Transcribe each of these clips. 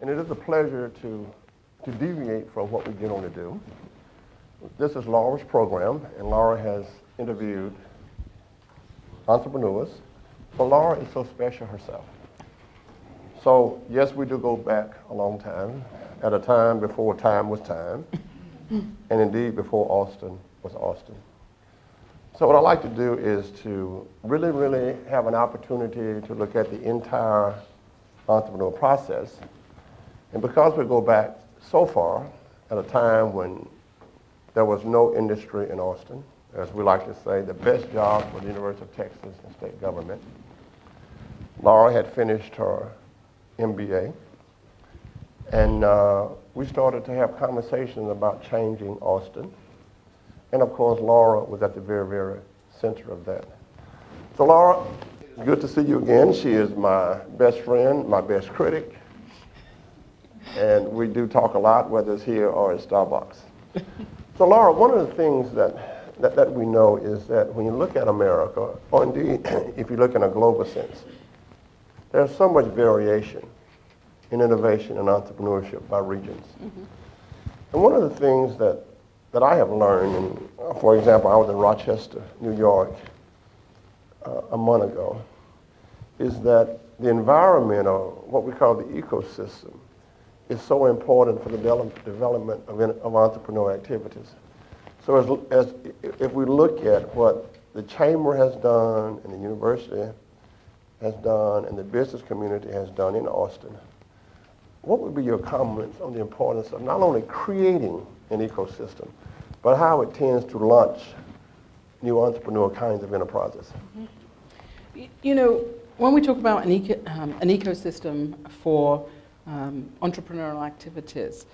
and it is a pleasure to deviate from what we get on to do. This is Laura's program, and Laura has interviewed entrepreneurs, but Laura is so special herself. So yes, we do go back a long time, at a time before time was time, and indeed before Austin was Austin. So what I like to do is to really have an opportunity to look at the entire entrepreneurial process. And because we go back so far, at a time when there was no industry in Austin, as we like to say, the best job for the University of Texas and state government. Laura had finished her MBA, and we started to have conversations about changing Austin. And of course, Laura was at the very center of that. So Laura, it's good to see you again. She is my best friend, my best critic, and we do talk a lot, whether it's here or at Starbucks. So Laura, one of the things that we know is that when you look at America, or indeed if you look in a global sense, there's so much variation in innovation and entrepreneurship by regions. Mm-hmm. And one of the things that I have learned, and for example, I was in Rochester, New York, a month ago, is that the environment, or what we call the ecosystem, is so important for the development of entrepreneurial activities. So as if we look at what the Chamber has done, and the university has done, and the business community has done in Austin, what would be your comments on the importance of not only creating an ecosystem, but how it tends to launch new entrepreneurial kinds of enterprises? Mm-hmm. You know, when we talk about an ecosystem for entrepreneurial activities,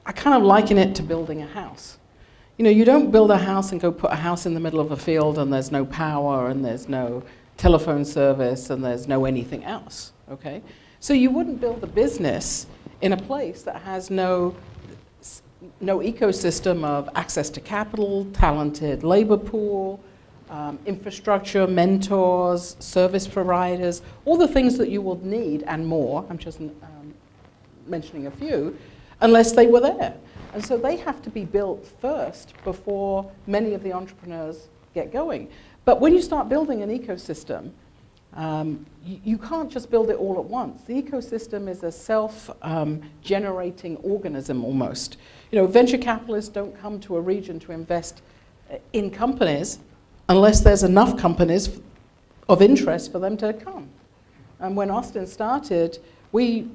I kind of liken it to building a house. You know, you don't build a house and go put a house in the middle of a field and there's no power and there's no telephone service and there's no anything else, okay? So you wouldn't build a business in a place that has no ecosystem of access to capital, talented labor pool, infrastructure, mentors, service providers, all the things that you will need and more. I'm just mentioning a few, unless they were there. And so they have to be built first before many of the entrepreneurs get going. But when you start building an ecosystem, you can't just build it all at once. The ecosystem is a self-generating organism almost. You know, venture capitalists don't come to a region to invest in companies unless there's enough companies of interest for them to come. And when Austin started, we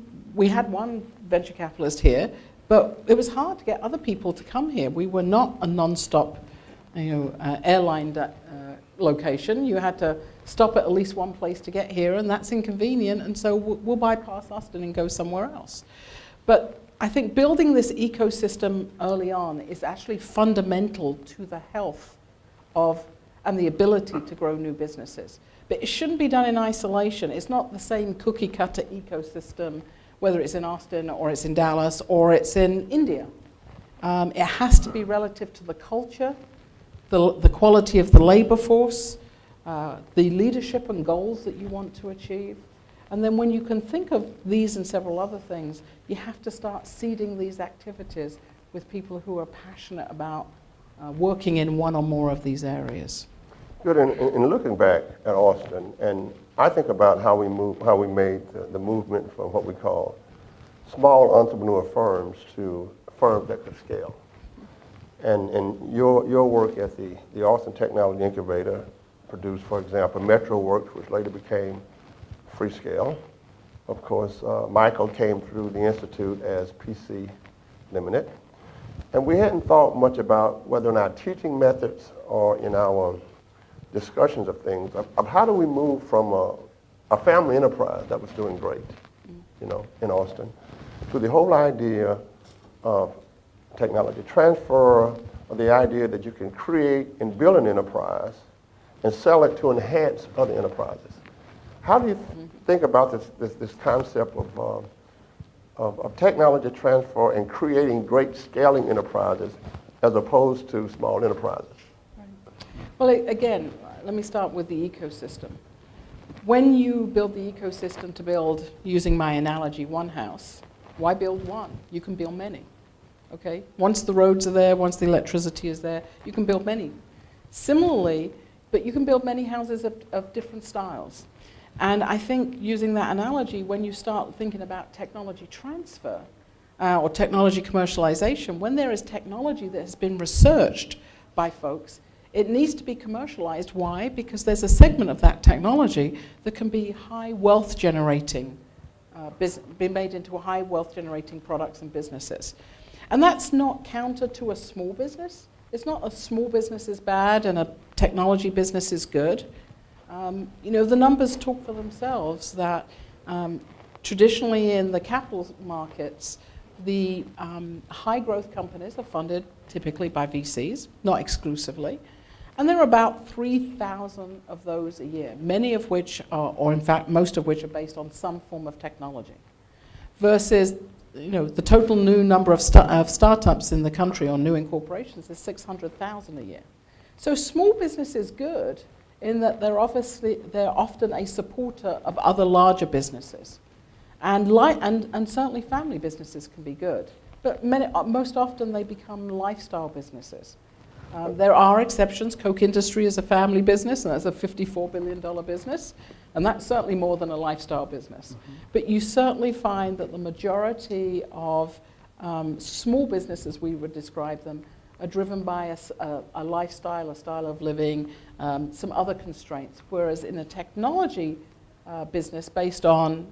had one venture capitalist here, but it was hard to get other people to come here. We were not a non-stop, airline location. You had to stop at least one place to get here, and that's inconvenient, and so we'll bypass Austin and go somewhere else. But I think building this ecosystem early on is actually fundamental to the health of and the ability to grow new businesses. But it shouldn't be done in isolation. It's not the same cookie cutter ecosystem, whether it's in Austin or it's in Dallas or it's in India. It has to be relative to the culture, the quality of the labor force, the leadership and goals that you want to achieve. And then when you can think of these and several other things, you have to start seeding these activities with people who are passionate about working in one or more of these areas. Good. In looking back at Austin, and I think about how we made the movement from what we call small entrepreneur firms to firms that could scale. And your work at the Austin Technology Incubator produced, for example, MetroWorks, which later became Freescale. Of course, Michael came through the Institute as PC Limited. And we hadn't thought much about whether or not teaching methods or in our discussions of things, of how do we move from a family enterprise that was doing great, in Austin, to the whole idea of technology transfer, or the idea that you can create and build an enterprise and sell it to enhance other enterprises. How do you think about this concept of technology transfer and creating great scaling enterprises as opposed to small enterprises? Well, again, let me start with the ecosystem. When you build the ecosystem to build, using my analogy, one house, Why build one? You can build many. Okay? Once the roads are there, once the electricity is there, you can build many. Similarly, but you can build many houses of different styles. And I think using that analogy, when you start thinking about technology transfer or technology commercialization, when there is technology that has been researched by folks, it needs to be commercialized. Why? Because there's a segment of that technology that can be high wealth generating, be made into high wealth generating products and businesses. And that's not counter to a small business. It's not a small business is bad and a technology business is good. You know, the numbers talk for themselves that traditionally in the capital markets, the high growth companies are funded typically by VCs, not exclusively. And there are about 3,000 of those a year, many of which are, or in fact most of which are based on some form of technology. Versus, you know, the total new number of startups in the country or new incorporations is 600,000 a year. So small business is good in that they're often a supporter of other larger businesses. And certainly family businesses can be good. But most often they become lifestyle businesses. There are exceptions. Coke industry is a family business, and that's a $54 billion business. And that's certainly more than a lifestyle business. Mm-hmm. But you certainly find that the majority of small businesses, we would describe them, are driven by a lifestyle, a style of living, some other constraints. Whereas in a technology business based on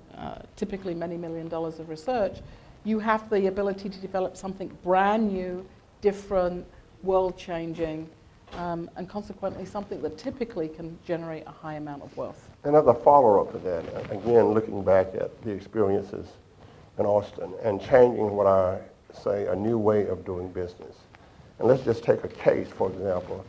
typically many million dollars of research, you have the ability to develop something brand new, different, world-changing, and consequently something that typically can generate a high amount of wealth. And as a follow-up to that, again, looking back at the experiences in Austin and changing what I say a new way of doing business. And let's just take a case, for example.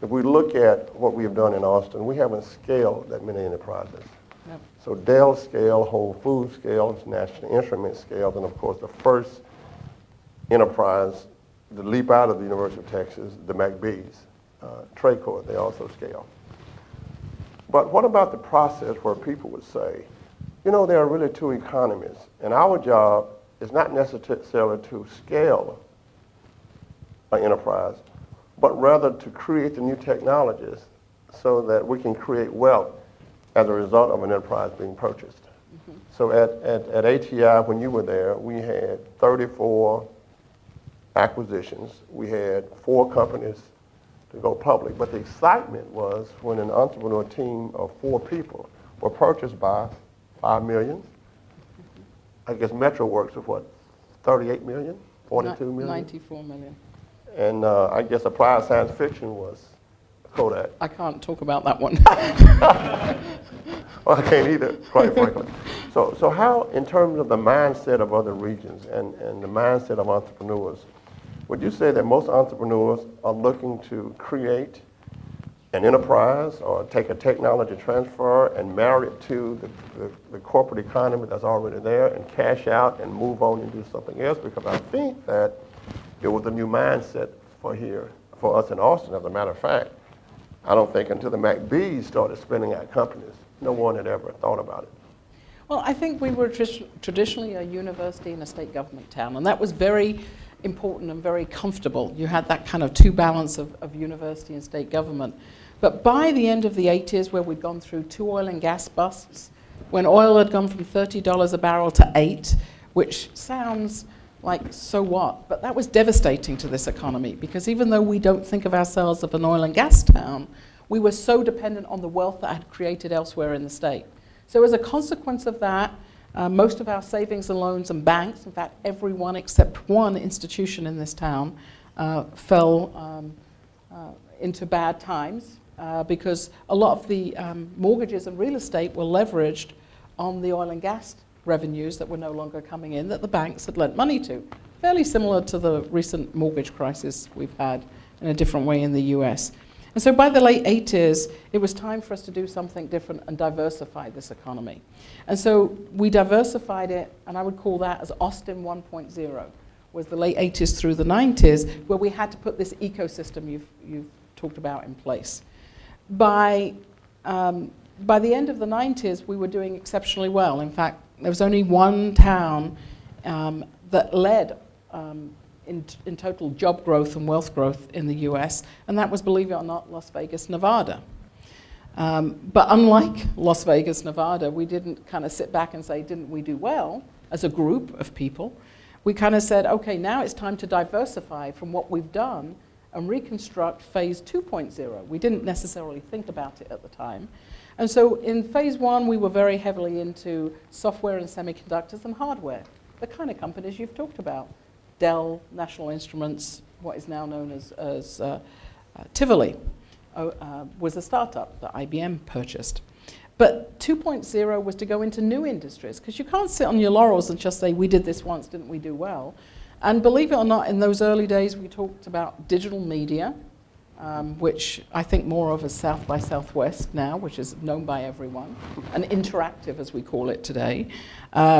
If we look at what we have done in Austin, we haven't scaled that many enterprises. Yep. So Dell scale, Whole Foods scale, National Instruments scale, and of course the first enterprise to leap out of the University of Texas, the McBees, Traycor, they also scale. But what about the process where people would say, you know, there are really two economies, and our job is not necessarily to scale an enterprise, but rather to create the new technologies so that we can create wealth as a result of an enterprise being purchased. Mm-hmm. So at ATI, when you were there, we had 34 acquisitions. We had 4 companies to go public. But the excitement was when an entrepreneur team of 4 people were purchased by $5 million. I guess MetroWorks was what, 38 million, 42 million? 94 million. And I guess Applied Science Fiction was Kodak. I can't talk about that one. Well, I can't either, quite frankly. So how, in terms of the mindset of other regions and the mindset of entrepreneurs, would you say that most entrepreneurs are looking to create an enterprise or take a technology transfer and marry it to the corporate economy that's already there and cash out and move on and do something else? Because I think that it was a new mindset for us in Austin. As a matter of fact, I don't think until the McBees started spinning out companies, no one had ever thought about it. Well, I think we were traditionally a university and a state government town, and that was very important and very comfortable. You had that kind of two balance of university and state government. But by the end of the 80s, where we'd gone through 2 oil and gas busts, when oil had gone from $30 a barrel to $8, which sounds like, so what? But that was devastating to this economy, because even though we don't think of ourselves as an oil and gas town, we were so dependent on the wealth that had created elsewhere in the state. So as a consequence of that, most of our savings and loans and banks, in fact, everyone except one institution in this town, fell into bad times because a lot of the mortgages and real estate were leveraged on the oil and gas revenues that were no longer coming in that the banks had lent money to. Fairly similar to the recent mortgage crisis we've had in a different way in the US. And so by the late 80s, it was time for us to do something different and diversify this economy. And so we diversified it, and I would call that as Austin 1.0, was the late 80s through the 90s, where we had to put this ecosystem you've talked about in place. By the end of the 90s, we were doing exceptionally well. In fact, there was only one town that led in total job growth and wealth growth in the US, and that was, believe it or not, Las Vegas, Nevada. But unlike Las Vegas, Nevada, we didn't kind of sit back and say, didn't we do well as a group of people? We kind of said, okay, now it's time to diversify from what we've done and reconstruct phase 2.0. We didn't necessarily think about it at the time. And so in phase 1, we were very heavily into software and semiconductors and hardware, the kind of companies you've talked about. Dell, National Instruments, what is now known as Tivoli, was a startup that IBM purchased. But 2.0 was to go into new industries, because you can't sit on your laurels and just say, we did this once, didn't we do well? And believe it or not, in those early days, we talked about digital media, which I think more of as South by Southwest now, which is known by everyone, and interactive, as we call it today.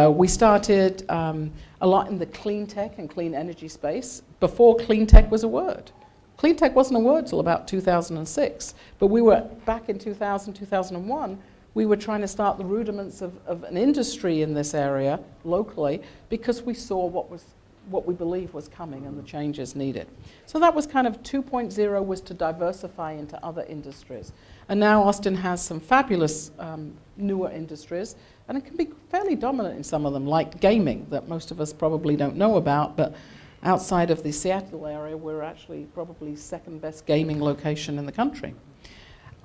We started a lot in the clean tech and clean energy space before clean tech was a word. Clean tech wasn't a word till about 2006, but we were, back in 2000, 2001, we were trying to start the rudiments of an industry in this area locally, because we saw what we believed was coming and the changes needed. So that was kind of 2.0, was to diversify into other industries. And now Austin has some fabulous newer industries, and it can be fairly dominant in some of them, like gaming, that most of us probably don't know about, but outside of the Seattle area, we're actually probably second best gaming location in the country.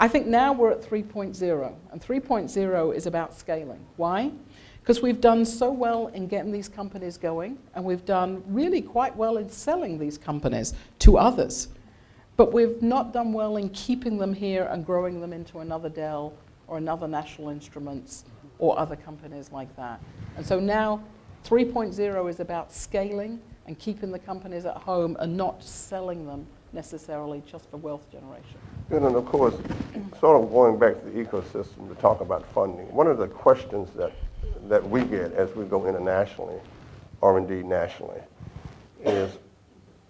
I think now we're at 3.0, and 3.0 is about scaling. Why? Because we've done so well in getting these companies going, and we've done really quite well in selling these companies to others. But we've not done well in keeping them here and growing them into another Dell or another National Instruments or other companies like that. And so now 3.0 is about scaling and keeping the companies at home and not selling them necessarily just for wealth generation. And then, of course, sort of going back to the ecosystem to talk about funding, one of the questions that we get as we go internationally, or indeed nationally, is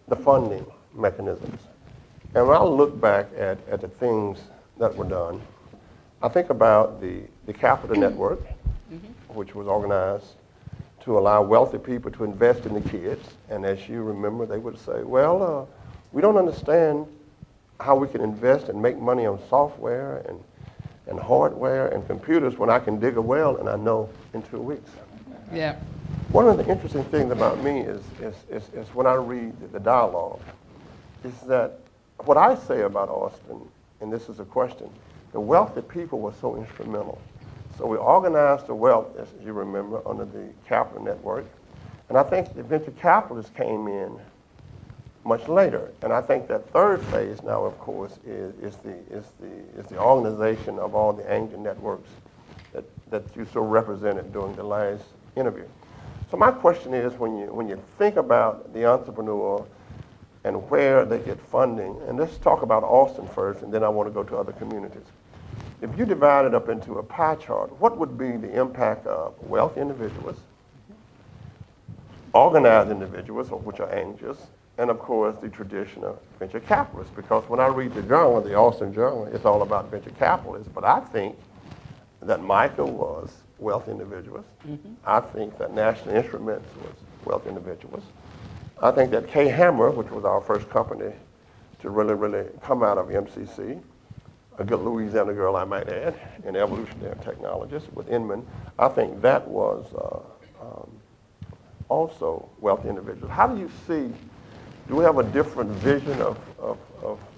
the funding mechanisms. And when I look back at the things that were done, I think about the Capital Network, which was organized to allow wealthy people to invest in the kids. And as you remember, they would say, well, we don't understand how we can invest and make money on software and hardware and computers when I can dig a well and I know in 2 weeks. Yeah. One of the interesting things about me is when I read the dialogue, is that what I say about Austin, and this is a question, the wealthy people were so instrumental. So we organized the wealth, as you remember, under the Capital Network. And I think the venture capitalists came in much later. And I think that third phase now, of course, is the organization of all the angel networks that you so represented during the last interview. So my question is, when you think about the entrepreneur and where they get funding, and let's talk about Austin first, and then I want to go to other communities. If you divide it up into a pie chart, what would be the impact of wealthy individuals, organized individuals, which are angels, and of course the tradition of venture capitalists? Because when I read the journal, the Austin Journal, it's all about venture capitalists, but I think that Michael was wealthy individuals. I think that National Instruments was wealthy individuals. I think that K. Hammer, which was our first company to really come out of MCC, a good Louisiana girl, I might add, an evolutionary technologist with Inman, I think that was also wealthy individuals. How do you see, do we have a different vision of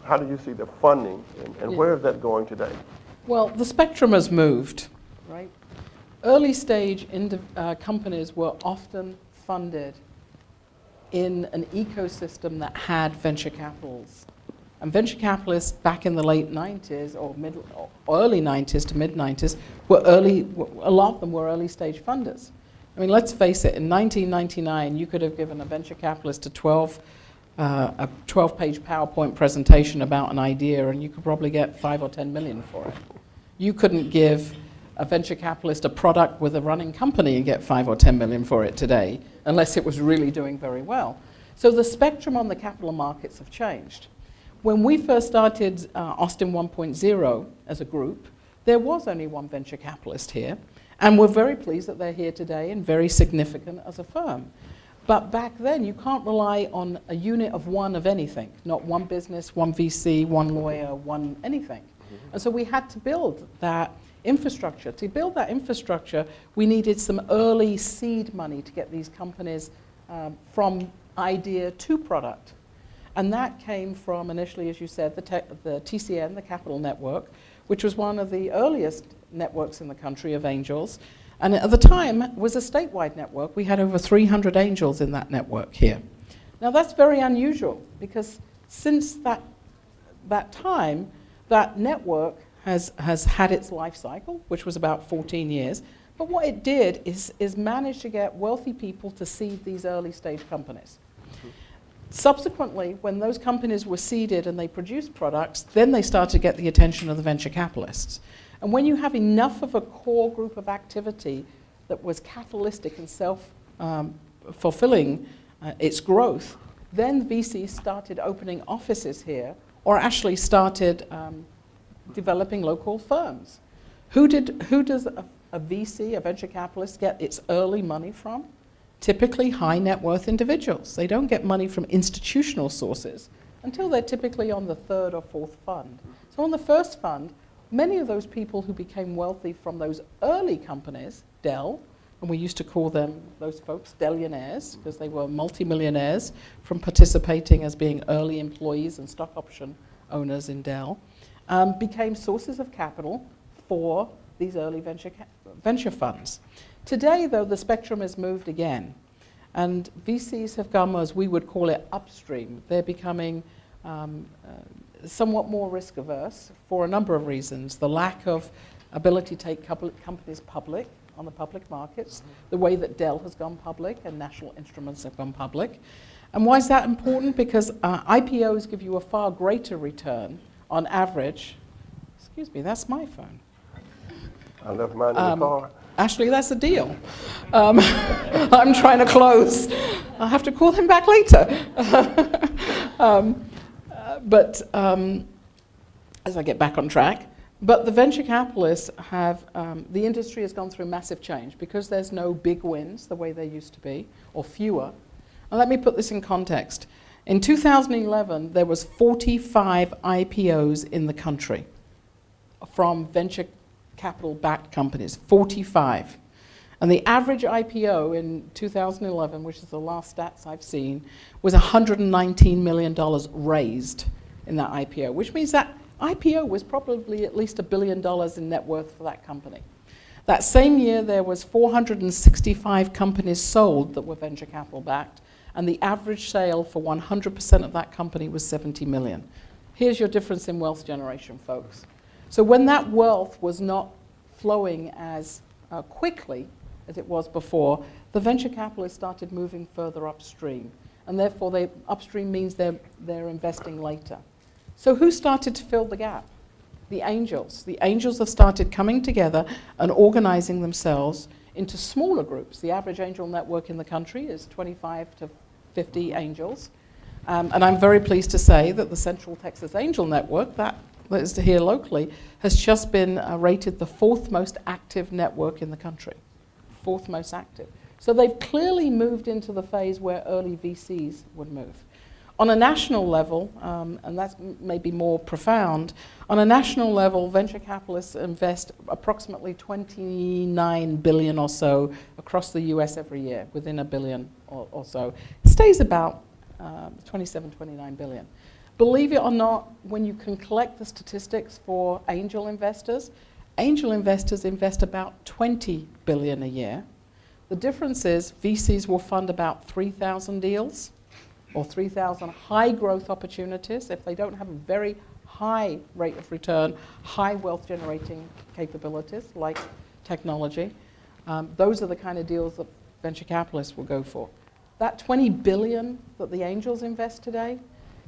how do you see the funding, and where is that going today? Well, the spectrum has moved, right? Early stage companies were often funded in an ecosystem that had venture capitals. And venture capitalists back in the late 90s or early 90s to mid 90s a lot of them were early stage funders. I mean, let's face it, in 1999, you could have given a venture capitalist a 12-page PowerPoint presentation about an idea, and you could probably get 5 or 10 million for it. You couldn't give a venture capitalist a product with a running company and get 5 or 10 million for it today, unless it was really doing very well. So the spectrum on the capital markets have changed. When we first started Austin 1.0 as a group, there was only one venture capitalist here, and we're very pleased that they're here today and very significant as a firm. But back then, you can't rely on a unit of one of anything, not one business, one VC, one lawyer, one anything. And so we had to build that infrastructure. To build that infrastructure, we needed some early seed money to get these companies from idea to product. And that came from, initially, as you said, the TCN, the Capital Network, which was one of the earliest networks in the country of angels. And at the time, was a statewide network. We had over 300 angels in that network here. Now, that's very unusual, because since that time, that network has had its life cycle, which was about 14 years. But what it did is manage to get wealthy people to seed these early stage companies. Subsequently, when those companies were seeded and they produced products, then they started to get the attention of the venture capitalists. And when you have enough of a core group of activity that was catalytic and self-fulfilling its growth, then VCs started opening offices here, or actually started developing local firms. Who does a VC, a venture capitalist, get its early money from? Typically high net worth individuals. They don't get money from institutional sources until they're typically on the third or fourth fund. So on the first fund, many of those people who became wealthy from those early companies, Dell, and we used to call them, those folks, Dellionaires, because they were multimillionaires from participating as being early employees and stock option owners in Dell, became sources of capital for these early venture funds. Today, though, the spectrum has moved again, and VCs have come, as we would call it, upstream. They're becoming somewhat more risk averse for a number of reasons. The lack of ability to take companies public on the public markets, the way that Dell has gone public and National Instruments have gone public. And why is that important? Because IPOs give you a far greater return on average. Excuse me, that's my phone. I left mine in the car. Ashley, that's a deal. I'm trying to close. I'll have to call him back later. As I get back on track. But the venture capitalists have, the industry has gone through massive change because there's no big wins the way there used to be, or fewer. And let me put this in context. In 2011, there was 45 IPOs in the country from venture capital-backed companies, 45. And the average IPO in 2011, which is the last stats I've seen, was $119 million raised in that IPO, which means that IPO was probably at least $1 billion in net worth for that company. That same year, there was 465 companies sold that were venture capital backed, and the average sale for 100% of that company was 70 million. Here's your difference in wealth generation, folks. So when that wealth was not flowing as quickly as it was before, the venture capitalists started moving further upstream, and therefore upstream means they're investing later. So who started to fill the gap? The angels. The angels have started coming together and organizing themselves into smaller groups. The average angel network in the country is 25 to 50 angels. And I'm very pleased to say that the Central Texas Angel Network, that is here locally, has just been rated the 4th most active network in the country. 4th most active. So they've clearly moved into the phase where early VCs would move. On a national level, and that's maybe more profound, on a national level, venture capitalists invest approximately $29 billion or so across the US every year, within $1 billion or so. It stays about 27, 29 billion. Believe it or not, when you can collect the statistics for angel investors invest about 20 billion a year. The difference is VCs will fund about 3,000 deals or 3,000 high growth opportunities if they don't have a very high rate of return, high wealth generating capabilities like technology. Those are the kind of deals that venture capitalists will go for. That 20 billion that the angels invest today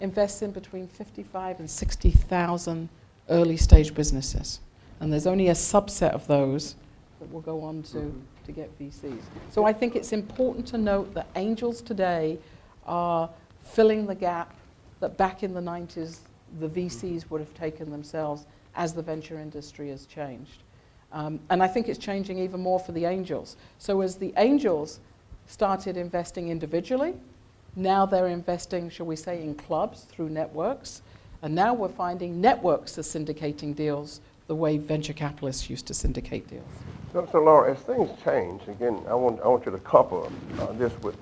invests in between 55 and 60,000 early stage businesses. And there's only a subset of those that will go on to get VCs. So I think it's important to note that angels today are filling the gap that back in the 90s the VCs would have taken themselves as the venture industry has changed. And I think it's changing even more for the angels. So as the angels started investing individually, now they're investing, shall we say, in clubs through networks. And now we're finding networks are syndicating deals the way venture capitalists used to syndicate deals. So Laura, as things change, again, I want you to couple this with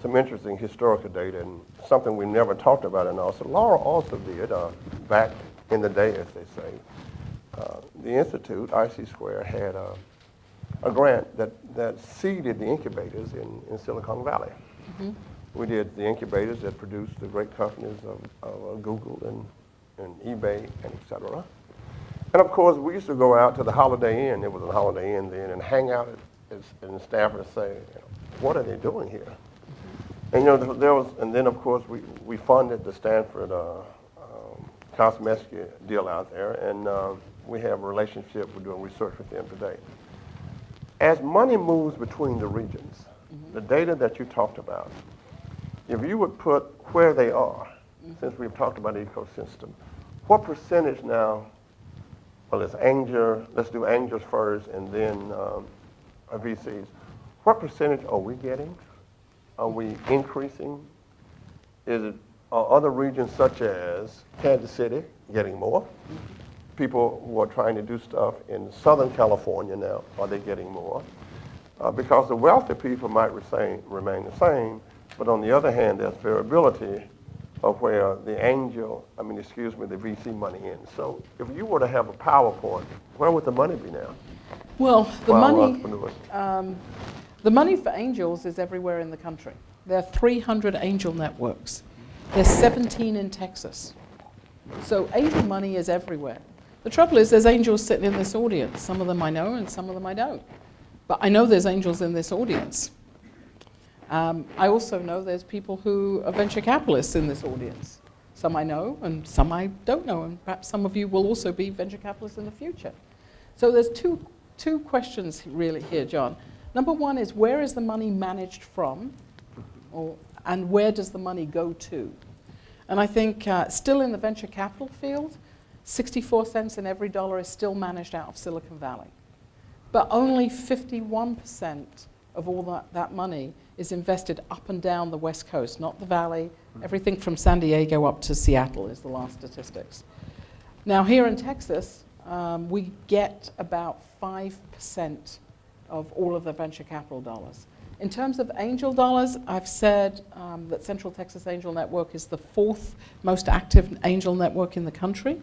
some interesting historical data and something we never talked about enough. So Laura also did, back in the day, as they say, the Institute, IC Square, had a grant that seeded the incubators in Silicon Valley. Mm-hmm. We did the incubators that produced the great companies of Google and eBay and et cetera. And of course, we used to go out to the Holiday Inn, it was a Holiday Inn then, and hang out in Stanford and say, what are they doing here? And and then of course we funded the Stanford Kosmeski deal out there, and we have a relationship. We're doing research with them today. As money moves between the regions, the data that you talked about, if you would put where they are, since we've talked about ecosystem, what percentage now? Well, it's angel. Let's do angels first, and then VCs. What percentage are we getting? Are we increasing? Are other regions such as Kansas City getting more? People who are trying to do stuff in Southern California now, are they getting more? Because the wealthy people might remain the same, but on the other hand, there's variability of where the the VC money ends. So if you were to have a PowerPoint, where would the money be now? Well, the money for angels is everywhere in the country. There are 300 angel networks. There's 17 in Texas. So angel money is everywhere. The trouble is there's angels sitting in this audience. Some of them I know and some of them I don't. But I know there's angels in this audience. I also know there's people who are venture capitalists in this audience. Some I know and some I don't know, and perhaps some of you will also be venture capitalists in the future. So there's two questions really here, John. Number one is, where is the money managed from, and where does the money go to? And I think still in the venture capital field, 64 cents in every dollar is still managed out of Silicon Valley. But only 51% of all that money is invested up and down the West Coast, not the Valley. Everything from San Diego up to Seattle is the last statistics. Now here in Texas, we get about 5% of all of the venture capital dollars. In terms of angel dollars, I've said that Central Texas Angel Network is the 4th most active angel network in the country,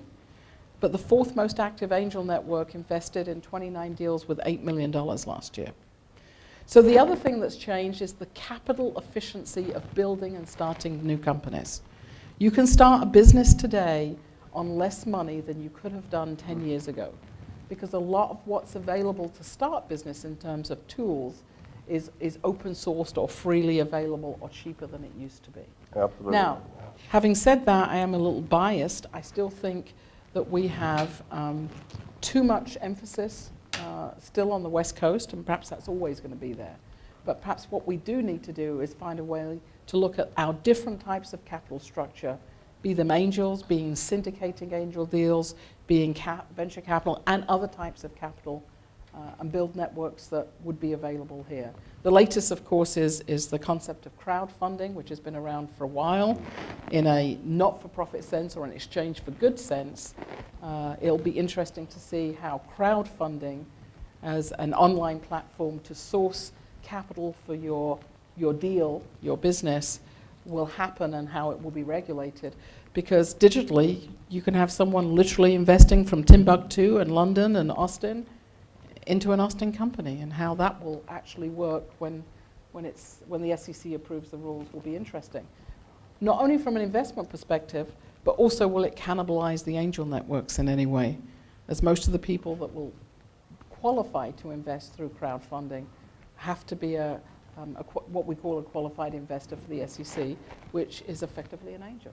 but the 4th most active angel network invested in 29 deals with $8 million last year. So the other thing that's changed is the capital efficiency of building and starting new companies. You can start a business today on less money than you could have done 10 years ago, because a lot of what's available to start business in terms of tools is open sourced or freely available or cheaper than it used to be. Absolutely. Now, having said that, I am a little biased. I still think that we have too much emphasis still on the West Coast, and perhaps that's always going to be there. But perhaps what we do need to do is find a way to look at our different types of capital structure, be them angels, being syndicating angel deals, being venture capital, and other types of capital, and build networks that would be available here. The latest, of course, is the concept of crowdfunding, which has been around for a while in a not-for-profit sense or an exchange for good sense. It'll be interesting to see how crowdfunding as an online platform to source capital for your deal, your business, will happen and how it will be regulated. Because digitally, you can have someone literally investing from Timbuktu and London and Austin into an Austin company, and how that will actually work when the SEC approves the rules will be interesting. Not only from an investment perspective, but also will it cannibalize the angel networks in any way, as most of the people that will qualify to invest through crowdfunding have to be what we call a qualified investor for the SEC, which is effectively an angel.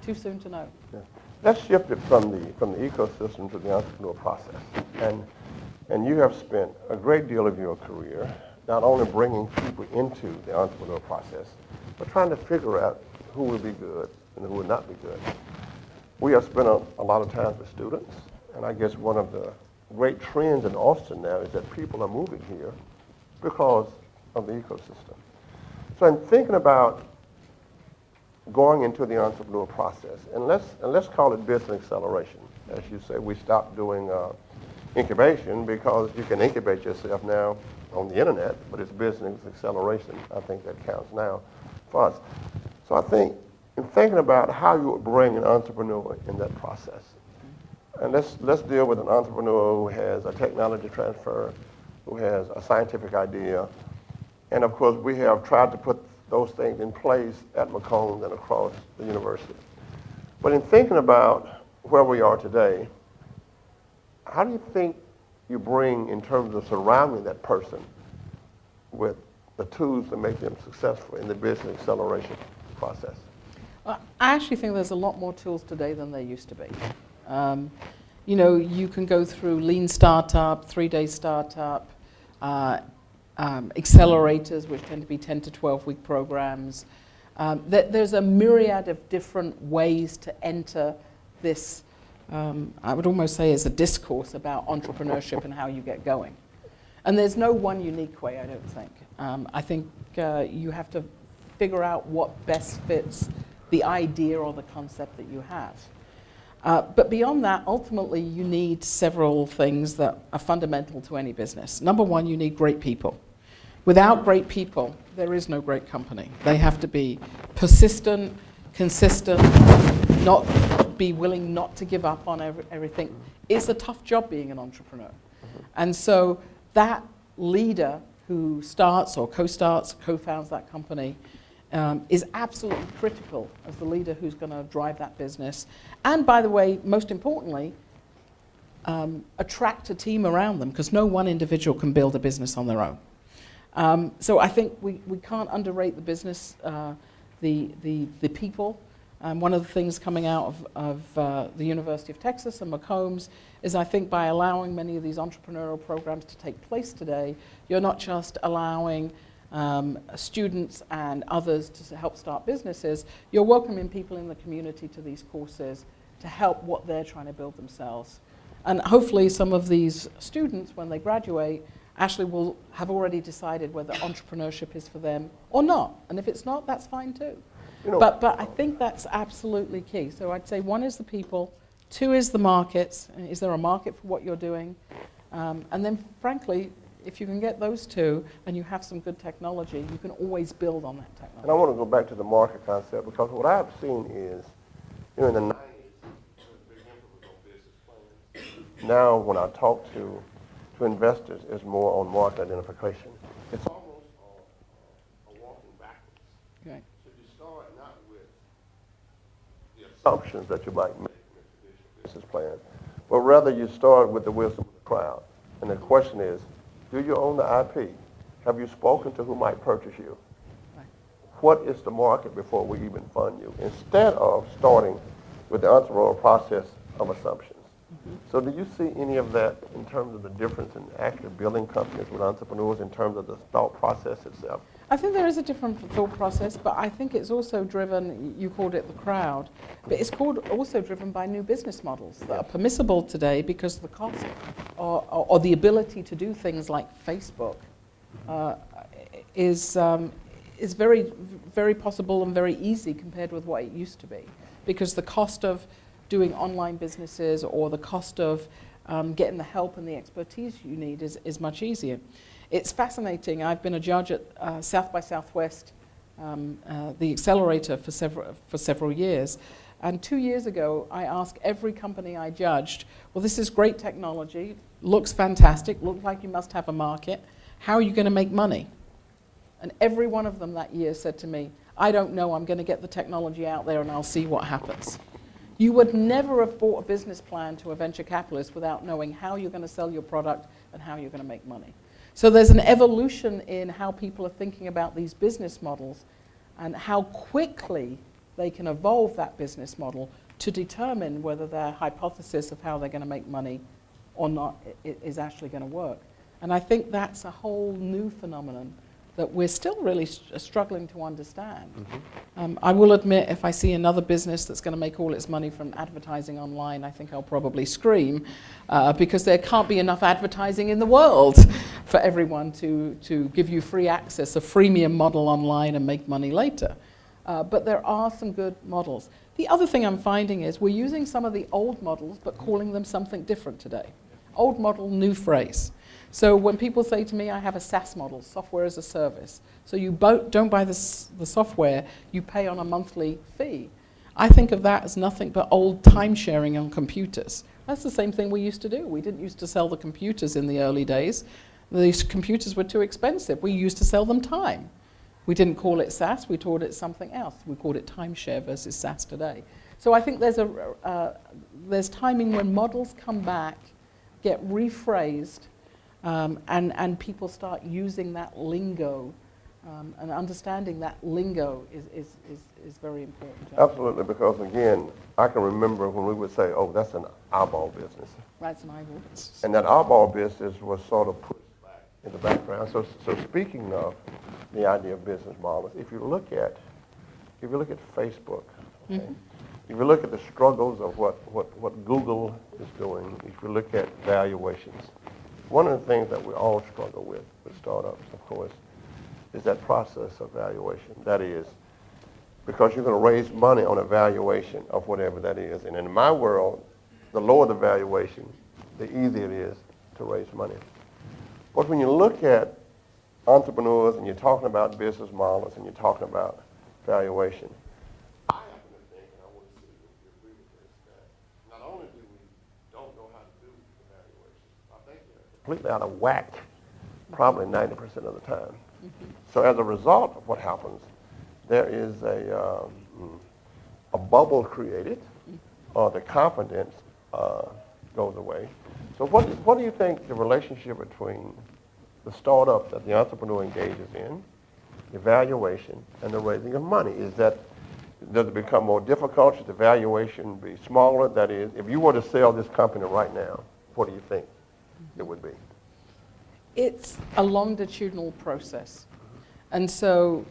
Too soon to know. Yeah. Let's shift it from the ecosystem to the entrepreneur process. And you have spent a great deal of your career not only bringing people into the entrepreneur process, but trying to figure out who would be good and who would not be good. We have spent a lot of time with students, And I guess one of the great trends in Austin now is that people are moving here because of the ecosystem. So in thinking about going into the entrepreneurial process, and let's call it business acceleration. As you say, we stopped doing incubation because you can incubate yourself now on the internet, but it's business acceleration. I think that counts now for us. So I think in thinking about how you would bring an entrepreneur in that process, and let's deal with an entrepreneur who has a technology transfer, who has a scientific idea, and of course we have tried to put those things in place at Macomb and across the university. But in thinking about where we are today, how do you think you bring, in terms of surrounding that person with the tools to make them successful in the business acceleration process? Well, I actually think there's a lot more tools today than there used to be. You know, you can go through lean startup, 3-day startup, accelerators, which tend to be 10 to 12-week programs. There's a myriad of different ways to enter this, I would almost say, as a discourse about entrepreneurship and how you get going. And there's no one unique way, I don't think. I think you have to figure out what best fits the idea or the concept that you have. But beyond that, ultimately, you need several things that are fundamental to any business. Number one, you need great people. Without great people, there is no great company. They have to be persistent, consistent, not be willing not to give up on everything. It's a tough job being an entrepreneur. And so that leader who starts or co-starts, co-founds that company is absolutely critical as the leader who's going to drive that business. And by the way, most importantly, attract a team around them, because no one individual can build a business on their own. So I think we can't underrate the business, the people. One of the things coming out of the University of Texas and Macombs is, I think, by allowing many of these entrepreneurial programs to take place today, you're not just allowing students and others to help start businesses, you're welcoming people in the community to these courses to help what they're trying to build themselves. And hopefully some of these students, when they graduate, actually will have already decided whether entrepreneurship is for them or not. And if it's not, that's fine too. You know, but I think that's absolutely key. So I'd say 1 is the people, 2 is the markets. Is there a market for what you're doing? And then frankly, if you can get those 2 and you have some good technology, you can always build on that technology. And I want to go back to the market concept, because what I've seen is, you know, in the 90s, there was big emphasis on business plans. Now when I talk to investors, it's more on market identification. It's almost a walking backwards. Okay. So you start not with the assumptions that you might make in a traditional business plan, but rather you start with the wisdom of the crowd. And the question is, do you own the IP? Have you spoken to who might purchase you? Right. What is the market before we even fund you? Instead of starting with the entrepreneurial process of assumptions. So do you see any of that in terms of the difference in actually building companies with entrepreneurs in terms of the thought process itself? I think there is a different thought process, but I think it's also driven, you called it the crowd, but it's also driven by new business models that are permissible today because the cost or the ability to do things like Facebook is very, very possible and very easy compared with what it used to be. Because the cost of doing online businesses or the cost of getting the help and the expertise you need is much easier. It's fascinating. I've been a judge at South by Southwest, the accelerator, for several years. And 2 years ago, I asked every company I judged, well, this is great technology, looks fantastic, looks like you must have a market. How are you going to make money? And every one of them that year said to me, I don't know, I'm going to get the technology out there and I'll see what happens. You would never have bought a business plan to a venture capitalist without knowing how you're going to sell your product and how you're going to make money. So there's an evolution in how people are thinking about these business models and how quickly they can evolve that business model to determine whether their hypothesis of how they're going to make money or not is actually going to work. And I think that's a whole new phenomenon that we're still really struggling to understand. I will admit, if I see another business that's going to make all its money from advertising online, I think I'll probably scream, because there can't be enough advertising in the world for everyone to give you free access, a freemium model online and make money later. But there are some good models. The other thing I'm finding is we're using some of the old models but calling them something different today. Old model, new phrase. So when people say to me, I have a SaaS model, software as a service, so you don't buy the software, you pay on a monthly fee. I think of that as nothing but old time sharing on computers. That's the same thing we used to do. We didn't used to sell the computers in the early days. These computers were too expensive. We used to sell them time. We didn't call it SaaS, we called it something else. We called it timeshare versus SaaS today. So I think there's timing when models come back, get rephrased, and people start using that lingo, and understanding that lingo is very important. Absolutely, because again, I can remember when we would say, oh, that's an eyeball business. That's an eyeball business. And that eyeball business was sort of pushed back in the background. So speaking of the idea of business models, if you look at Facebook, okay, if you look at the struggles of what Google is doing, if you look at valuations, one of the things that we all struggle with startups, of course, is that process of valuation. That is, because you're going to raise money on a valuation of whatever that is. And in my world, the lower the valuation, the easier it is to raise money. But when you look at entrepreneurs and you're talking about business models and you're talking about valuation, I happen to think, and I want to see if you agree with this, that not only do we don't know how to do the valuation, I think they're completely out of whack probably 90% of the time. So as a result of what happens, there is a bubble created, or the confidence goes away. So what do you think the relationship between the startup that the entrepreneur engages in, the valuation, and the raising of money? Does it become more difficult? Should the valuation be smaller? That is, if you were to sell this company right now, what do you think it would be? It's a longitudinal process. And so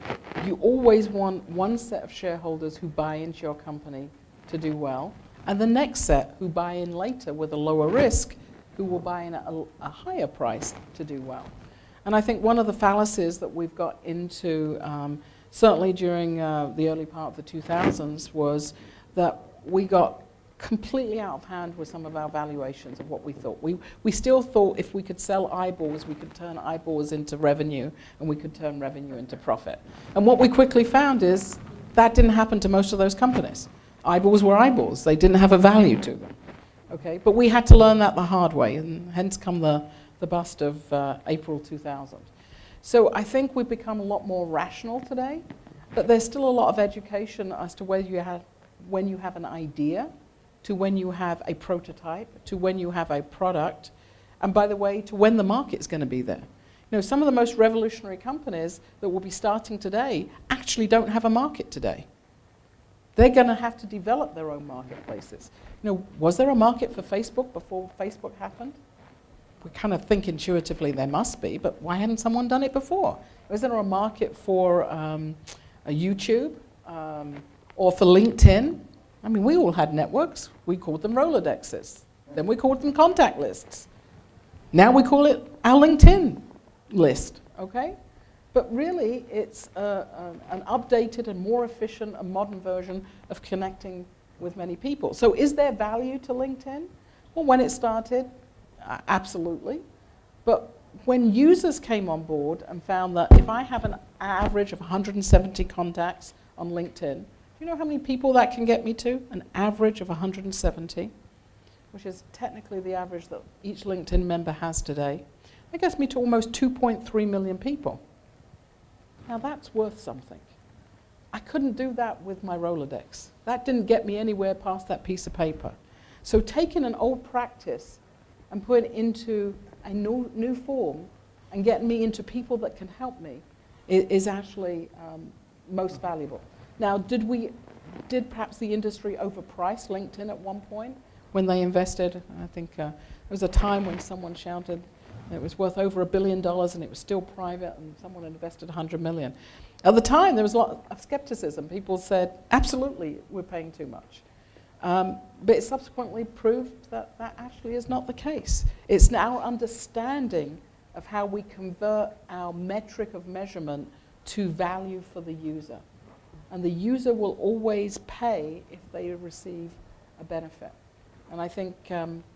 you always want one set of shareholders who buy into your company to do well, and the next set who buy in later with a lower risk, who will buy in at a higher price to do well. And I think one of the fallacies that we've got into, certainly during the early part of the 2000s, was that we got completely out of hand with some of our valuations of what we thought. We still thought if we could sell eyeballs, we could turn eyeballs into revenue, and we could turn revenue into profit. And what we quickly found is that didn't happen to most of those companies. Eyeballs were eyeballs. They didn't have a value to them. Okay? But we had to learn that the hard way, and hence come the bust of April 2000. So I think we've become a lot more rational today, but there's still a lot of education as to when you have an idea, to when you have a prototype, to when you have a product, and by the way, to when the market's going to be there. You know, some of the most revolutionary companies that will be starting today actually don't have a market today. They're going to have to develop their own marketplaces. You know, was there a market for Facebook before Facebook happened? We kind of think intuitively there must be, but why hadn't someone done it before? Was there a market for a YouTube or for LinkedIn? I mean, we all had networks. We called them Rolodexes. Then we called them contact lists. Now we call it our LinkedIn list, okay? But really, it's an updated and more efficient and modern version of connecting with many people. So is there value to LinkedIn? Well, when it started, absolutely. But when users came on board and found that if I have an average of 170 contacts on LinkedIn, do you know how many people that can get me to? An average of 170, which is technically the average that each LinkedIn member has today. That gets me to almost 2.3 million people. Now that's worth something. I couldn't do that with my Rolodex. That didn't get me anywhere past that piece of paper. So taking an old practice and putting it into a new form and getting me into people that can help me is actually most valuable. Now, did perhaps the industry overprice LinkedIn at one point when they invested? I think there was a time when someone shouted, It was worth over $1 billion, and it was still private, and someone invested $100 million. At the time, there was a lot of skepticism. People said, absolutely, we're paying too much. But it subsequently proved that that actually is not the case. It's our understanding of how we convert our metric of measurement to value for the user. And the user will always pay if they receive a benefit. And I think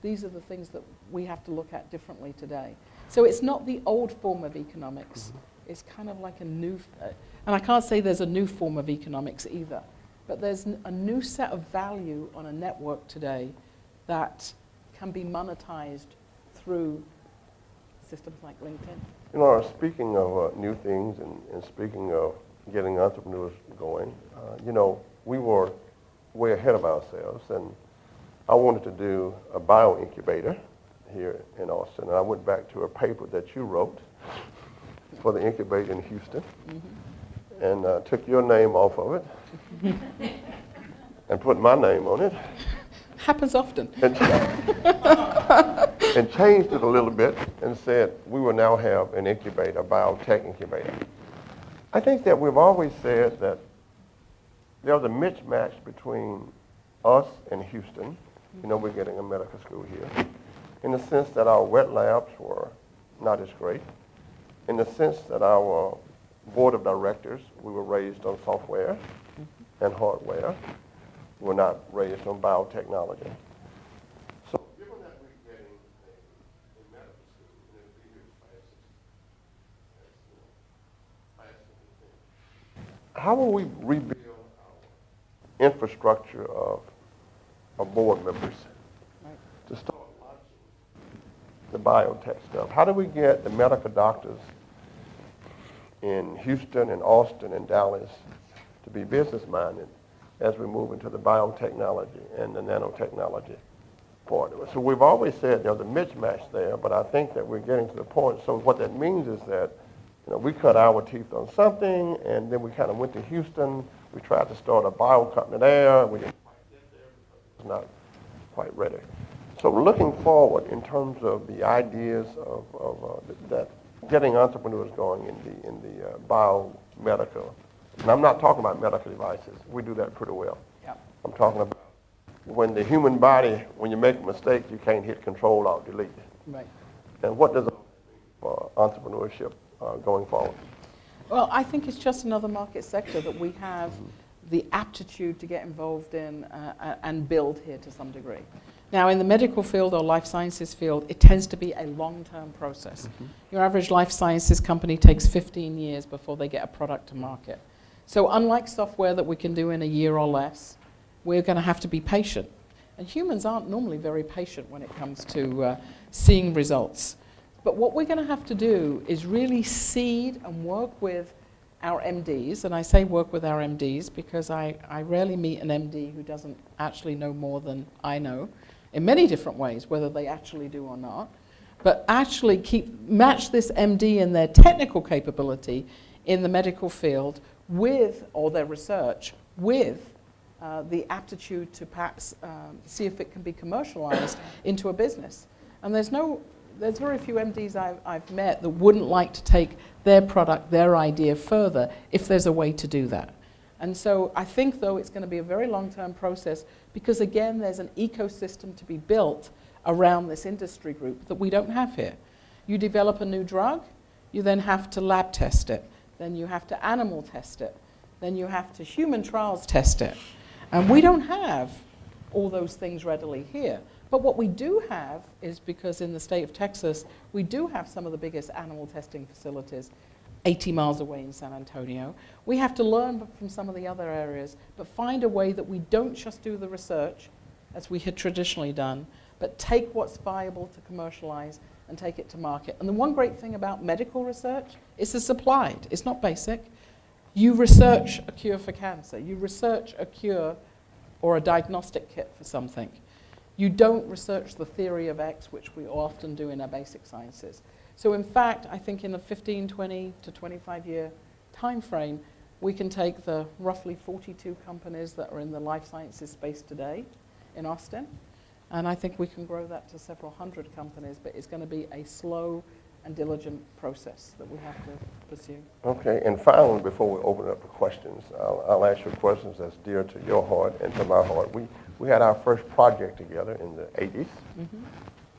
these are the things that we have to look at differently today. So it's not the old form of economics. It's kind of like a new, and I can't say there's a new form of economics either, but there's a new set of value on a network today that can be monetized through systems like LinkedIn. You know, speaking of new things and speaking of getting entrepreneurs going, you know, we were way ahead of ourselves, and I wanted to do a bio-incubator here in Austin, and I went back to a paper that you wrote for the incubator in Houston, and took your name off of it and put my name on it. Happens often. And changed it a little bit and said we will now have an incubator, a biotech incubator. I think that we've always said that there was a mismatch between us and Houston. You know, we're getting a medical school here, in the sense that our wet labs were not as great, in the sense that our board of directors, we were raised on software and hardware. We were not raised on biotechnology. So given that we're getting a medical school, and it'll be here as how will we rebuild our infrastructure of board members to start launching the biotech stuff? How do we get the medical doctors in Houston and Austin and Dallas to be business-minded as we move into the biotechnology and the nanotechnology part of it? So we've always said there's a mismatch there, but I think that we're getting to the point. So what that means is that, you know, we cut our teeth on something, and then we kind of went to Houston. We tried to start a bio company there. We didn't quite get there because it was not quite ready. So looking forward in terms of the ideas of that getting entrepreneurs going in the biomedical, and I'm not talking about medical devices. We do that pretty well. Yep. I'm talking about when the human body, when you make a mistake, you can't hit Control Alt Delete. Right. And what does it mean for entrepreneurship going forward? Well, I think it's just another market sector that we have the aptitude to get involved in and build here to some degree. Now, in the medical field or life sciences field, it tends to be a long-term process. Your average life sciences company takes 15 years before they get a product to market. So unlike software that we can do in a year or less, we're going to have to be patient. And humans aren't normally very patient when it comes to seeing results. But what we're going to have to do is really seed and work with our MDs, and I say work with our MDs because I rarely meet an MD who doesn't actually know more than I know, in many different ways, whether they actually do or not, but actually match this MD and their technical capability in the medical field with, or their research, with the aptitude to perhaps see if it can be commercialized into a business. And there's very few MDs I've met that wouldn't like to take their product, their idea further if there's a way to do that. And so I think, though, it's going to be a very long-term process because, again, there's an ecosystem to be built around this industry group that we don't have here. You develop a new drug, you then have to lab test it, then you have to animal test it, then you have to human trials test it. And we don't have all those things readily here. But what we do have is, because in the state of Texas, we do have some of the biggest animal testing facilities 80 miles away in San Antonio. We have to learn from some of the other areas, but find a way that we don't just do the research, as we had traditionally done, but take what's viable to commercialize and take it to market. And the one great thing about medical research is it's applied. It's not basic. You research a cure for cancer. You research a cure or a diagnostic kit for something. You don't research the theory of X, which we often do in our basic sciences. So in fact, I think in a 15, 20 to 25 year time frame, we can take the roughly 42 companies that are in the life sciences space today in Austin, and I think we can grow that to several hundred companies, but it's going to be a slow and diligent process that we have to pursue. Okay, and finally, before we open up for questions, I'll ask you questions that's dear to your heart and to my heart. We had our first project together in the 80s,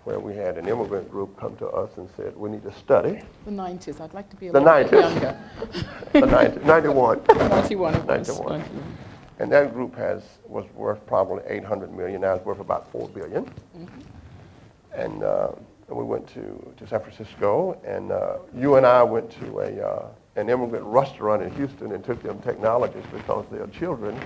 where we had an immigrant group come to us and said, we need to study. The 90s. I'd like to be a The little bit 90s. younger. The 91. 91 it was. 91. And that group was worth probably $800 million. Now it's worth about $4 billion. And we went to San Francisco, and you and I went to an immigrant restaurant in Houston and took them technologies because their children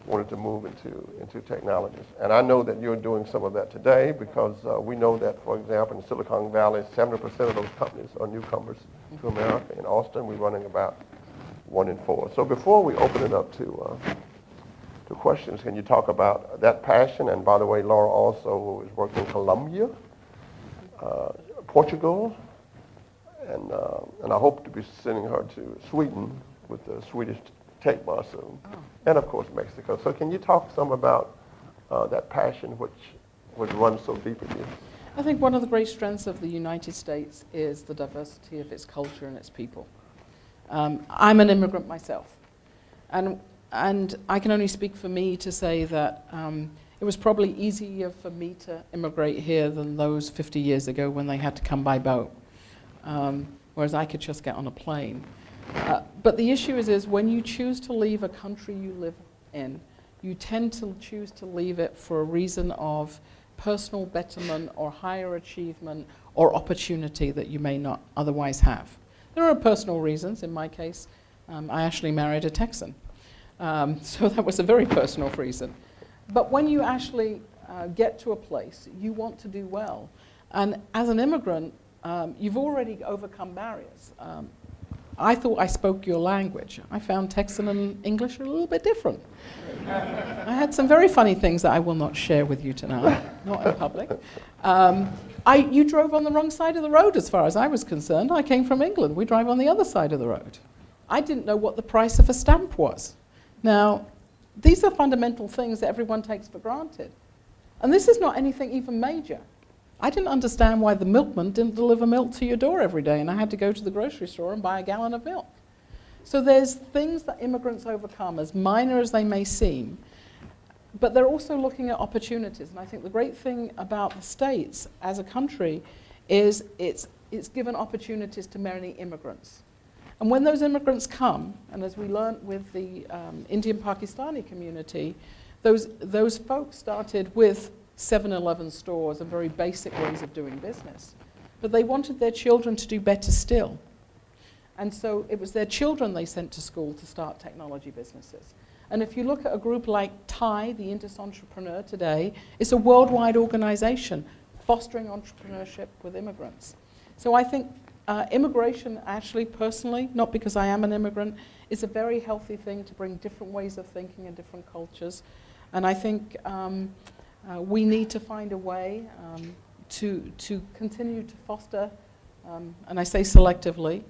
wanted to move into technologies. And I know that you're doing some of that today because we know that, for example, in Silicon Valley, 70% of those companies are newcomers to America. In Austin, we're running about 1 in 4. So before we open it up to questions, can you talk about that passion? And by the way, Laura also is working in Colombia, Portugal, and I hope to be sending her to Sweden with the Swedish Tech Bar soon, and of course Mexico. So can you talk some about that passion which runs so deep in you? I think one of the great strengths of the United States is the diversity of its culture and its people. I'm an immigrant myself, and I can only speak for me to say that it was probably easier for me to immigrate here than those 50 years ago when they had to come by boat, whereas I could just get on a plane. But the issue is when you choose to leave a country you live in, you tend to choose to leave it for a reason of personal betterment or higher achievement or opportunity that you may not otherwise have. There are personal reasons. In my case, I actually married a Texan. So that was a very personal reason. But when you actually get to a place, you want to do well. And as an immigrant, you've already overcome barriers. I thought I spoke your language. I found Texan and English are a little bit different. I had some very funny things that I will not share with you tonight, not in public. You drove on the wrong side of the road as far as I was concerned. I came from England. We drive on the other side of the road. I didn't know what the price of a stamp was. Now, these are fundamental things that everyone takes for granted. And this is not anything even major. I didn't understand why the milkman didn't deliver milk to your door every day, and I had to go to the grocery store and buy a gallon of milk. So there's things that immigrants overcome, as minor as they may seem, but they're also looking at opportunities. And I think the great thing about the States as a country is it's given opportunities to many immigrants. And when those immigrants come, and as we learned with the Indian Pakistani community, those folks started with 7-Eleven stores and very basic ways of doing business. But they wanted their children to do better still. And so it was their children they sent to school to start technology businesses. And if you look at a group like TIE, the Indus Entrepreneur today, it's a worldwide organization fostering entrepreneurship with immigrants. So I think immigration actually, personally, not because I am an immigrant, is a very healthy thing to bring different ways of thinking and different cultures. And I think we need to find a way to continue to foster, and I say selectively,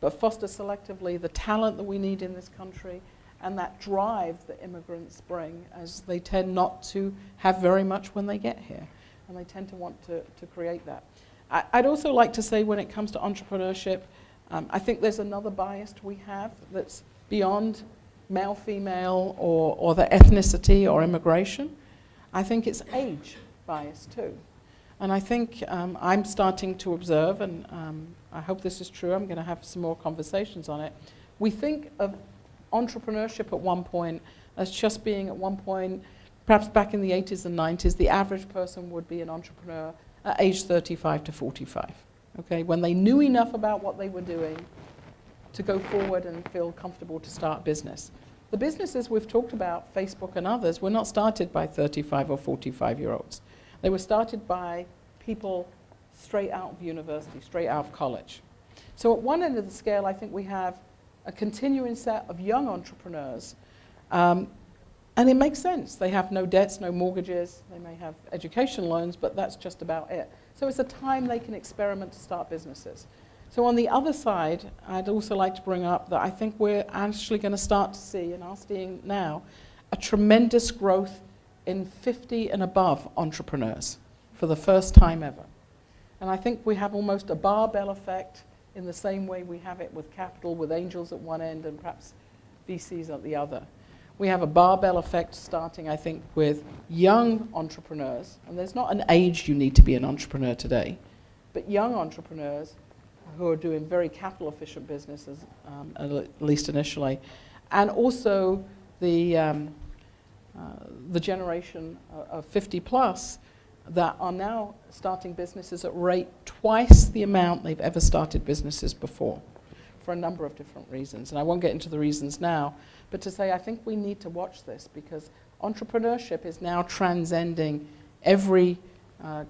but foster selectively the talent that we need in this country and that drive that immigrants bring, as they tend not to have very much when they get here. And they tend to want to create that. I'd also like to say when it comes to entrepreneurship, I think there's another bias we have that's beyond male, female, or the ethnicity or immigration. I think it's age bias too. And I think I'm starting to observe, and I hope this is true, I'm going to have some more conversations on it. We think of entrepreneurship at one point as just being at one point, perhaps back in the 80s and 90s, the average person would be an entrepreneur at age 35 to 45, okay, when they knew enough about what they were doing to go forward and feel comfortable to start business. The businesses we've talked about, Facebook and others, were not started by 35 or 45-year-olds. They were started by people straight out of university, straight out of college. So at one end of the scale, I think we have a continuing set of young entrepreneurs, and it makes sense. They have no debts, no mortgages, they may have education loans, but that's just about it. So it's a time they can experiment to start businesses. So on the other side, I'd also like to bring up that I think we're actually going to start to see, and are seeing now, a tremendous growth in 50 and above entrepreneurs for the first time ever. And I think we have almost a barbell effect in the same way we have it with capital, with angels at one end and perhaps VCs at the other. We have a barbell effect starting, I think, with young entrepreneurs. And there's not an age you need to be an entrepreneur today, but young entrepreneurs who are doing very capital efficient businesses, at least initially. And also the generation of 50 plus that are now starting businesses at rate twice the amount they've ever started businesses before, for a number of different reasons. And I won't get into the reasons now, but to say I think we need to watch this, because entrepreneurship is now transcending every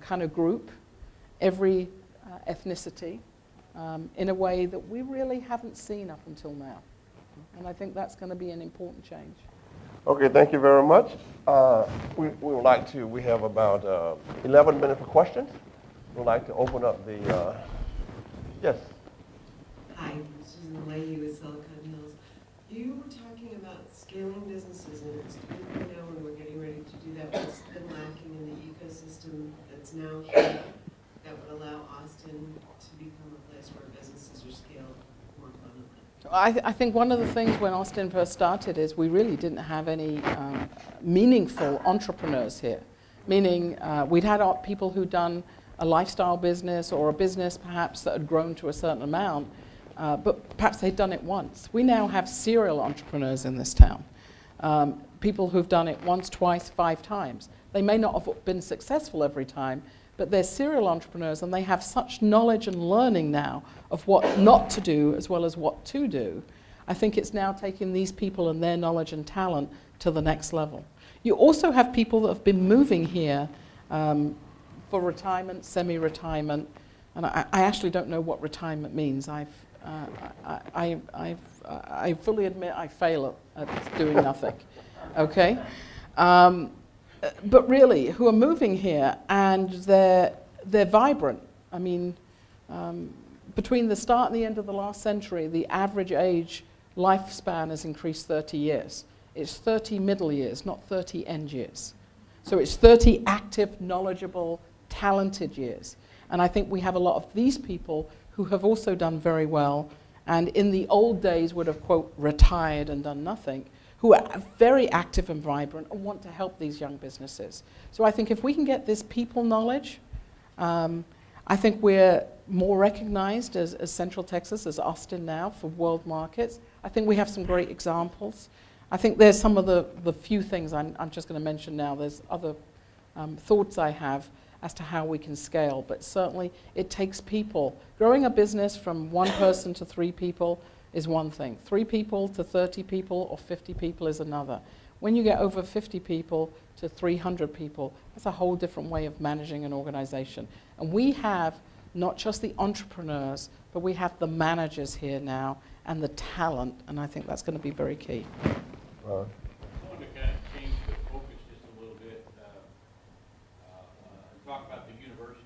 kind of group, every ethnicity, in a way that we really haven't seen up until now. And I think that's going to be an important change. Okay, thank you very much. We would like to, we have about 11 minutes for questions. We'd like to open up the, yes. Hi, Susan Leahy with Silicon Hills. You were talking about scaling businesses, and it's good now when we're getting ready to do that. What's been lacking in the ecosystem that's now here that would allow Austin to become a place where businesses are scaled more abundantly? I think one of the things when Austin first started is we really didn't have any meaningful entrepreneurs here. Meaning we'd had people who'd done a lifestyle business or a business perhaps that had grown to a certain amount, but perhaps they'd done it once. We now have serial entrepreneurs in this town. People who've done it once, twice, 5 times. They may not have been successful every time, but they're serial entrepreneurs and they have such knowledge and learning now of what not to do as well as what to do. I think it's now taking these people and their knowledge and talent to the next level. You also have people that have been moving here for retirement, semi-retirement, and I actually don't know what retirement means. I fully admit I fail at doing nothing, okay? But really, who are moving here and they're vibrant. I mean, between the start and the end of the last century, the average age lifespan has increased 30 years. It's 30 middle years, not 30 end years. So it's 30 active, knowledgeable, talented years. And I think we have a lot of these people who have also done very well and in the old days would have, quote, retired and done nothing, who are very active and vibrant and want to help these young businesses. So I think if we can get this people knowledge, I think we're more recognized as Central Texas, as Austin now, for world markets. I think we have some great examples. I think there's some of the few things I'm just going to mention now. There's other thoughts I have as to how we can scale, but certainly it takes people. Growing a business from 1 person to 3 people is one thing. 3 people to 30 people or 50 people is another. When you get over 50 people to 300 people, that's a whole different way of managing an organization. And we have not just the entrepreneurs, but we have the managers here now and the talent, and I think that's going to be very key. I wanted to kind of change the focus just a little bit and talk about the university.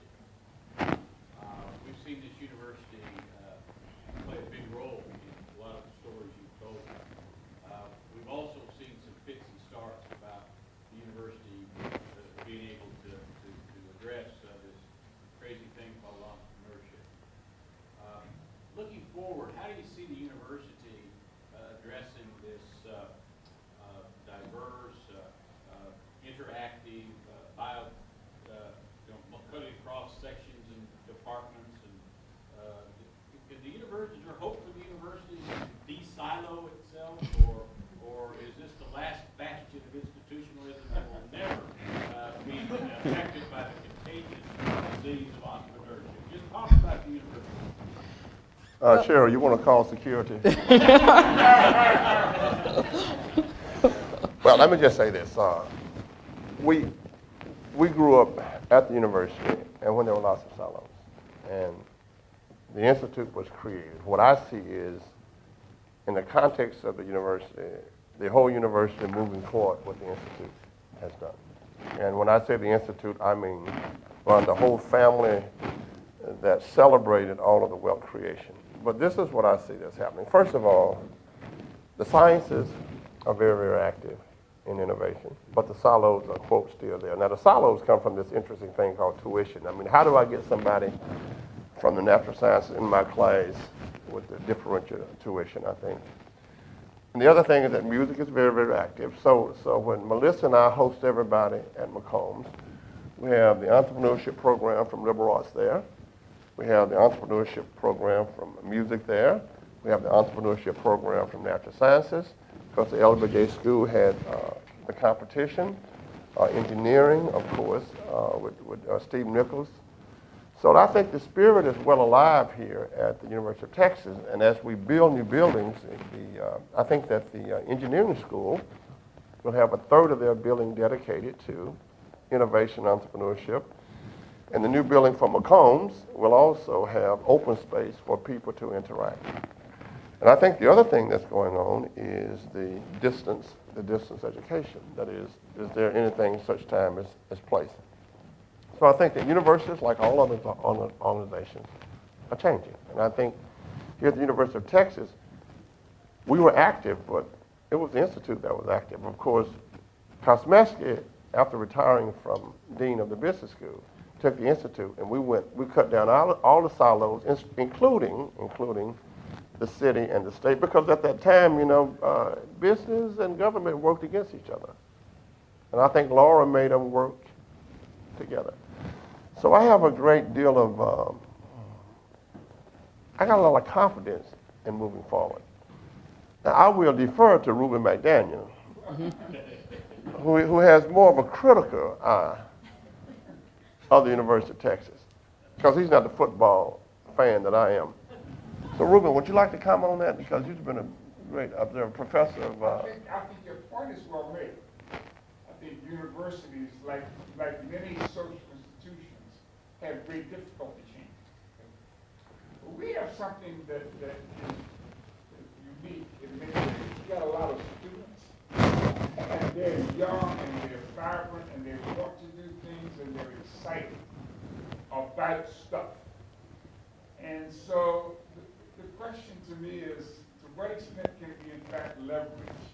We've seen this university play a big role in a lot of the stories you've told. We've also seen some fits and starts about the university being able to address this crazy thing called entrepreneurship. Looking forward, how do you see the university addressing this diverse, interactive, cutting across sections and departments, and is the university, is there hope for the university to de-silo itself, or is this the last bastion of institutionalism that will never be affected by the contagious disease of entrepreneurship? Just talk about the university. Cheryl, you want to call security? Well, let me just say this. We grew up at the university, and when there were lots of silos, and the institute was created. What I see is, in the context of the university, the whole university moving forward what the institute has done. And when I say the institute, I mean the whole family that celebrated all of the wealth creation. But this is what I see that's happening. First of all, the sciences are very, very active in innovation, but the silos are, quote, still there. Now, the silos come from this interesting thing called tuition. I mean, how do I get somebody from the natural sciences in my class with the differential tuition, I think? And the other thing is that music is very, very active. So when Melissa and I host everybody at McCombs, we have the entrepreneurship program from liberal arts there. We have the entrepreneurship program from music there. We have the entrepreneurship program from natural sciences, because the LBJ school had the competition. Engineering, of course, with Steve Nichols. So I think the spirit is well alive here at the University of Texas, and as we build new buildings, I think that the engineering school will have a third of their building dedicated to innovation and entrepreneurship. And the new building for McCombs will also have open space for people to interact. And I think the other thing that's going on is the distance education. That is there anything such time as place? So I think that universities, like all other organizations, are changing. And I think here at the University of Texas, we were active, but it was the Institute that was active. Of course, Kosmeski, after retiring from Dean of the Business School, took the Institute, and we cut down all the silos, including the city and the state, because at that time, business and government worked against each other. And I think Laura made them work together. So I have a great deal of, I got a lot of confidence in moving forward. Now, I will defer to Ruben McDaniel, who has more of a critical eye of the University of Texas, because he's not the football fan that I am. So, Ruben, would you like to comment on that? Because you've been a great observer, professor of... I think your point is well made. I think universities, like many social institutions, have great difficulty changing. But we have something that is unique in many ways. We got a lot of students, and they're young, and they're vibrant, and they want to do things, and they're excited about stuff. And so the question to me is, to what extent can we in fact leverage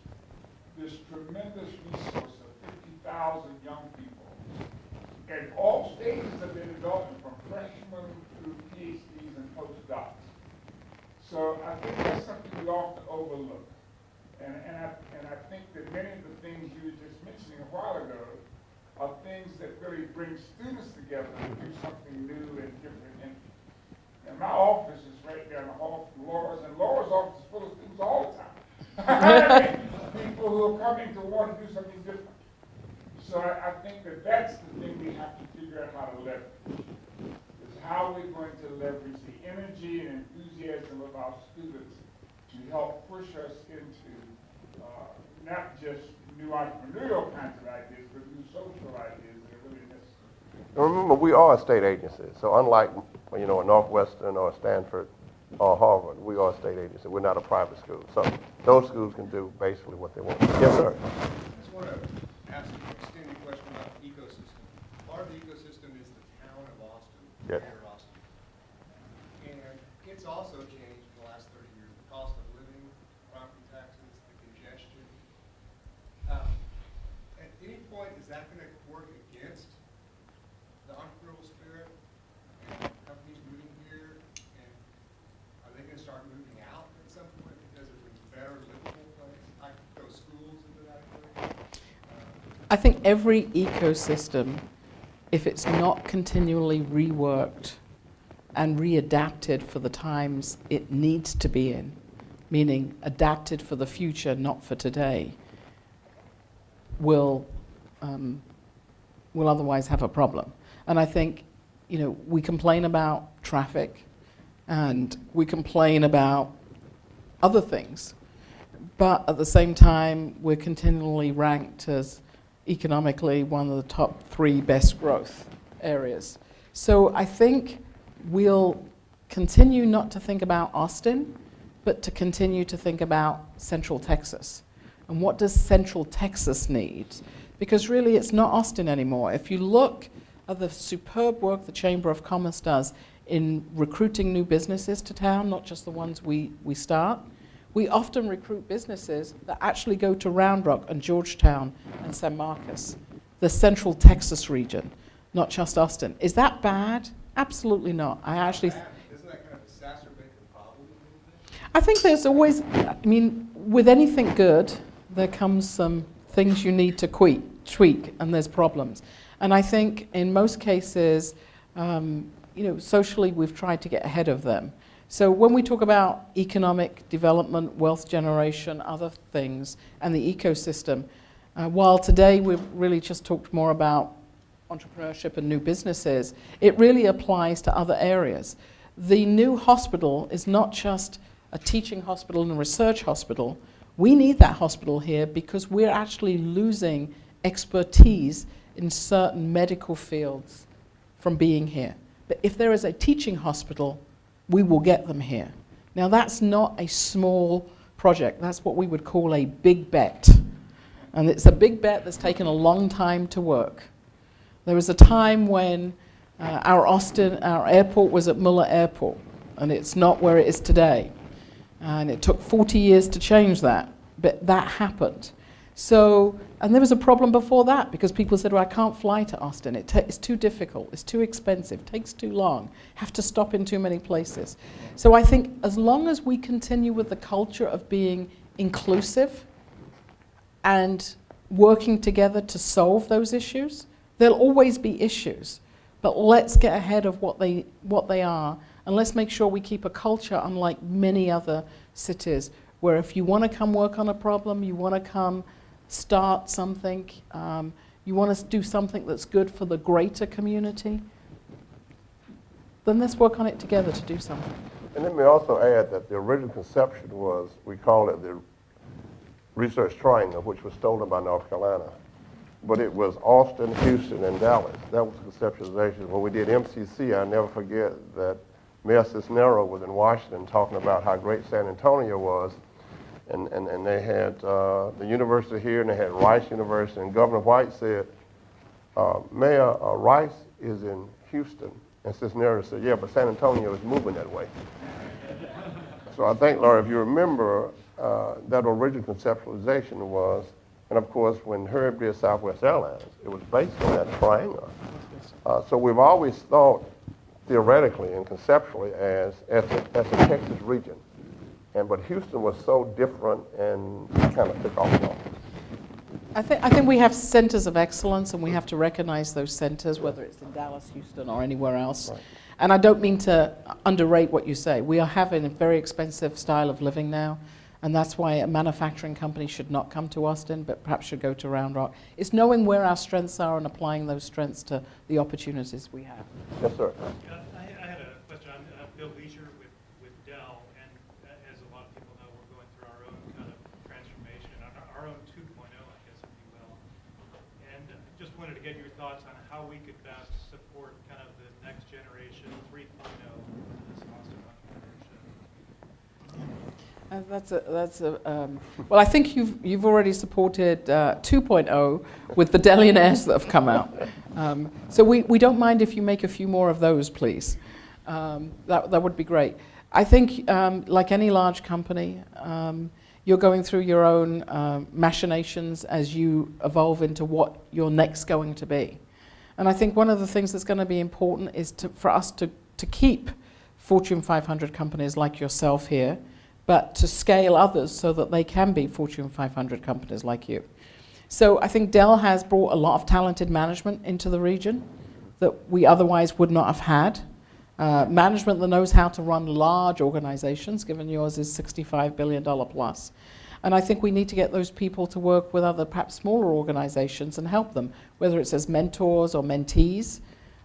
this tremendous resource of 50,000 young people at all stages of their development, from freshmen through PhDs and postdocs. So I think that's something we often overlook. And I think that many of the things you were just mentioning a while ago are things that really bring students together to do something new and different. And my office is right down the hall from Laura's, and Laura's office is full of students all the time. People who are coming to want to do something different. So I think that that's the thing we have to figure out how to leverage. Is how we're going to leverage the energy and enthusiasm of our students to help push us into not just new entrepreneurial kinds of ideas, but new social ideas that are really necessary. Now remember, we are a state agency, so unlike a Northwestern or Stanford or Harvard, we are a state agency. We're not a private school. So those schools can do basically what they want. Yes, sir. I just want to ask an extended question about the ecosystem. Part of the ecosystem is the town of Austin, Yes. Greater Austin. And it's also changed in the last 30 years. The cost of living, property taxes, the congestion. At any point, is that going to work against the entrepreneurial spirit and companies moving here? And are they going to start moving out at some point because it's a better livable place? I could throw schools into that equation. I think every ecosystem, if it's not continually reworked and readapted for the times it needs to be in, meaning adapted for the future, not for today, will otherwise have a problem. And I think, we complain about traffic and we complain about other things, but at the same time, we're continually ranked as economically one of the top 3 best growth areas. So I think we'll continue not to think about Austin, but to continue to think about Central Texas. And what does Central Texas need? Because really it's not Austin anymore. If you look at the superb work the Chamber of Commerce does in recruiting new businesses to town, not just the ones we start, we often recruit businesses that actually go to Round Rock and Georgetown and San Marcos, the central Texas region, not just Austin. Is that bad? Absolutely not. I actually... Doesn't that kind of exacerbate the problem a little bit? I think there's always, I mean, with anything good, there comes some things you need to tweak, and there's problems. And I think in most cases, socially we've tried to get ahead of them. So when we talk about economic development, wealth generation, other things, and the ecosystem, while today we've really just talked more about entrepreneurship and new businesses, it really applies to other areas. The new hospital is not just a teaching hospital and a research hospital. We need that hospital here because we're actually losing expertise in certain medical fields from being here. But if there is a teaching hospital, we will get them here. Now that's not a small project, that's what we would call a big bet. And it's a big bet that's taken a long time to work. There was a time when our airport was at Muller Airport, and it's not where it is today. And it took 40 years to change that, but that happened. So, and there was a problem before that because people said, well, I can't fly to Austin. It's too difficult, it's too expensive, takes too long, have to stop in too many places. So I think as long as we continue with the culture of being inclusive and working together to solve those issues, there'll always be issues. But let's get ahead of what they are, and let's make sure we keep a culture unlike many other cities, where if you want to come work on a problem, you want to come start something, you want to do something that's good for the greater community, then let's work on it together to do something. And let me also add that the original conception was, we call it the Research Triangle, which was stolen by North Carolina. But it was Austin, Houston, and Dallas. That was the conceptualization. When we did MCC, I'll never forget that Mayor Cisneros was in Washington talking about how great San Antonio was. And they had the university here, and they had Rice University, and Governor White said, Mayor, Rice is in Houston. And Cisneros said, yeah, but San Antonio is moving that way. So I think, Laura, if you remember, that original conceptualization was, and of course, when Herb did Southwest Airlines, it was based on that triangle. So we've always thought theoretically and conceptually as a Texas region. But Houston was so different, and kind of took off. I think we have centers of excellence, and we have to recognize those centers, whether it's in Dallas, Houston, or anywhere else. Right. And I don't mean to underrate what you say. We are having a very expensive style of living now, and that's why a manufacturing company should not come to Austin, but perhaps should go to Round Rock. It's knowing where our strengths are and applying those strengths to the opportunities we have. Yes, sir. I had a question. I'm Bill Leisure with Dell, and as a lot of people know, we're going through our own kind of transformation, our own 2.0, I guess, if you will. And just wanted to get your thoughts on how we could best support kind of the next generation 3.0 of this Austin entrepreneurship. Well, I think you've already supported 2.0 with the Dellionaires that have come out. So we don't mind if you make a few more of those, please. That would be great. I think, like any large company, you're going through your own machinations as you evolve into what you're next going to be. And I think one of the things that's going to be important is for us to keep Fortune 500 companies like yourself here, but to scale others so that they can be Fortune 500 companies like you. So I think Dell has brought a lot of talented management into the region that we otherwise would not have had. Management that knows how to run large organizations, given yours is $65 billion plus. And I think we need to get those people to work with other, perhaps smaller organizations and help them, whether it's as mentors or mentees.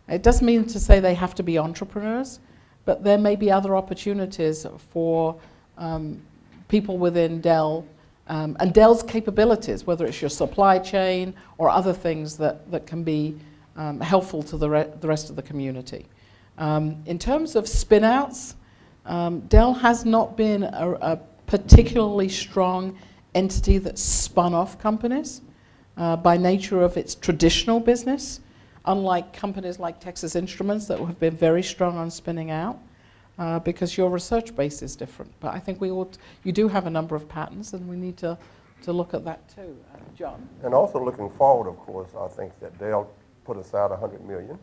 It doesn't mean to say they have to be entrepreneurs, but there may be other opportunities for people within Dell and Dell's capabilities, whether it's your supply chain or other things that can be helpful to the rest of the community. In terms of spin-outs, Dell has not been a particularly strong entity that spun off companies by nature of its traditional business, unlike companies like Texas Instruments that have been very strong on spinning out. because your research base is different. But I think you do have a number of patents, and we need to look at that too. John? And also looking forward, of course, I think that they'll put aside $100 million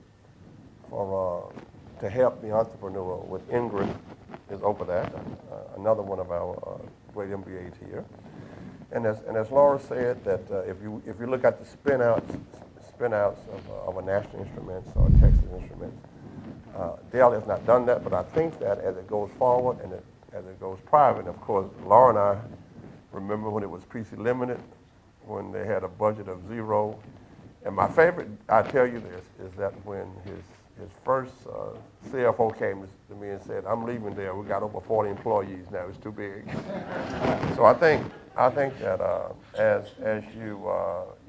to help the entrepreneur with Ingrid is over that, another one of our great MBAs here. And as Laura said, that if you look at the spin-outs of a National Instruments or Texas Instruments, Dell has not done that, but I think that as it goes forward and as it goes private, and of course, Laura and I remember when it was PC Limited, when they had a budget of 0. And my favorite, I tell you this, is that when his first CFO came to me and said, "I'm leaving there. We got over 40 employees now. It's too big." So I think that as you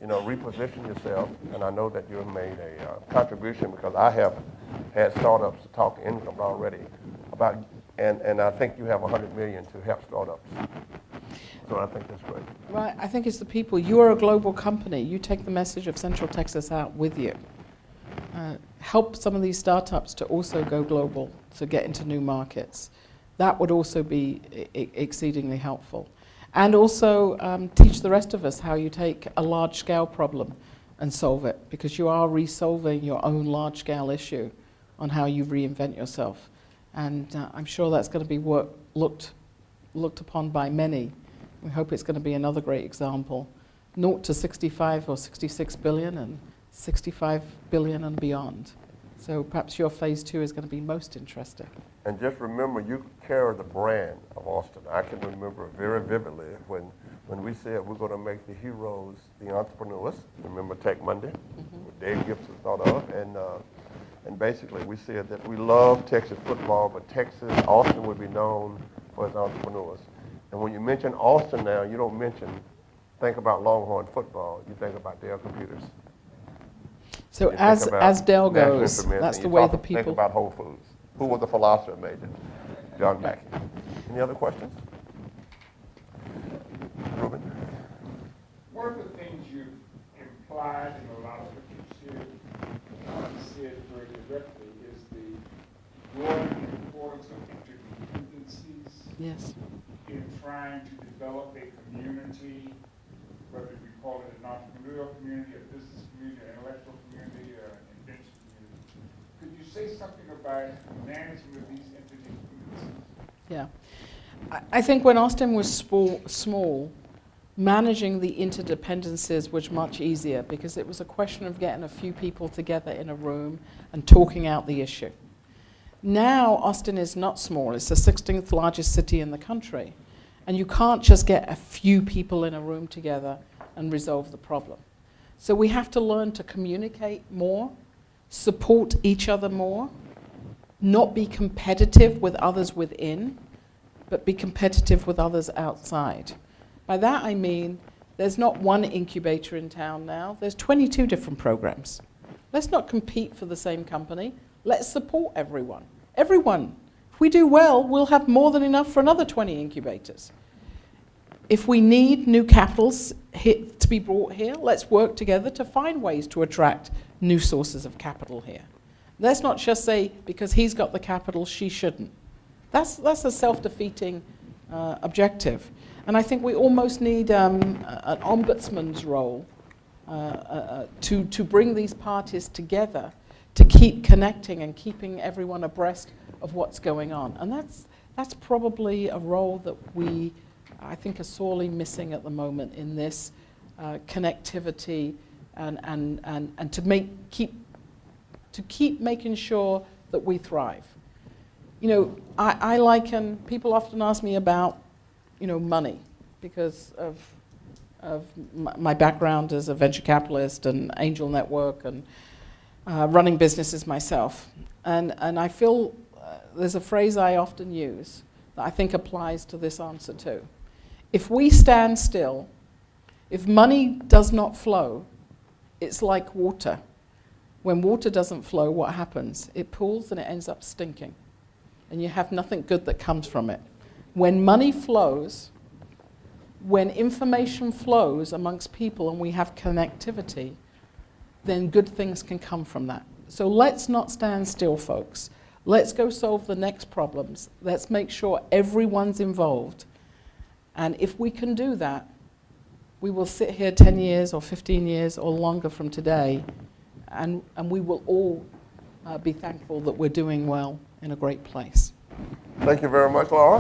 reposition yourself, and I know that you've made a contribution because I have had startups to talk to income already about, and I think you have $100 million to help startups. So I think that's great. Right, I think it's the people. You are a global company. You take the message of Central Texas out with you. Help some of these startups to also go global, to get into new markets. That would also be exceedingly helpful. And also teach the rest of us how you take a large-scale problem and solve it, because you are resolving your own large-scale issue on how you reinvent yourself. And I'm sure that's going to be looked upon by many. We hope it's going to be another great example. 0 to 65 or 66 billion and 65 billion and beyond. So perhaps your phase 2 is going to be most interesting. And just remember, you carry the brand of Austin. I can remember very vividly when we said we're going to make the heroes the entrepreneurs. Remember Tech Monday, what Dave Gibson thought of, and basically we said that we love Texas football, but Austin would be known for its entrepreneurs. And when you mention Austin now, you don't think about Longhorn football. You think about Dell Computers. So You as Dell National goes, Instruments, that's and the you way the people. Think about Whole Foods. Who was the philosopher major? John Mackey. Any other questions? Ruben? One of the things you've implied in a lot of what you said very directly is the growing importance of interdependencies Yes. in trying to develop a community, whether we call it an entrepreneurial community, a business community, an intellectual community, or an invention community. Could you say something about management of these interdependencies? Yeah. I think when Austin was small, managing the interdependencies was much easier because it was a question of getting a few people together in a room and talking out the issue. Now, Austin is not small. It's the 16th largest city in the country. And you can't just get a few people in a room together and resolve the problem. So we have to learn to communicate more, support each other more, not be competitive with others within, but be competitive with others outside. By that I mean there's not one incubator in town now. There's 22 different programs. Let's not compete for the same company. Let's support everyone. Everyone. If we do well, we'll have more than enough for another 20 incubators. If we need new capitals to be brought here, let's work together to find ways to attract new sources of capital here. Let's not just say, because he's got the capital, she shouldn't. That's a self-defeating objective. And I think we almost need an ombudsman's role to bring these parties together to keep connecting and keeping everyone abreast of what's going on. And that's probably a role that I think are sorely missing at the moment in this connectivity and to keep making sure that we thrive. You know, I liken, people often ask me about, money because of my background as a venture capitalist and angel network and running businesses myself. And I feel there's a phrase I often use that I think applies to this answer too. If we stand still, if money does not flow, it's like water. When water doesn't flow, what happens? It pools and it ends up stinking. And you have nothing good that comes from it. When money flows, when information flows amongst people and we have connectivity, then good things can come from that. So let's not stand still, folks. Let's go solve the next problems. Let's make sure everyone's involved. And if we can do that, we will sit here 10 years or 15 years or longer from today, and we will all be thankful that we're doing well in a great place. Thank you very much, Laura.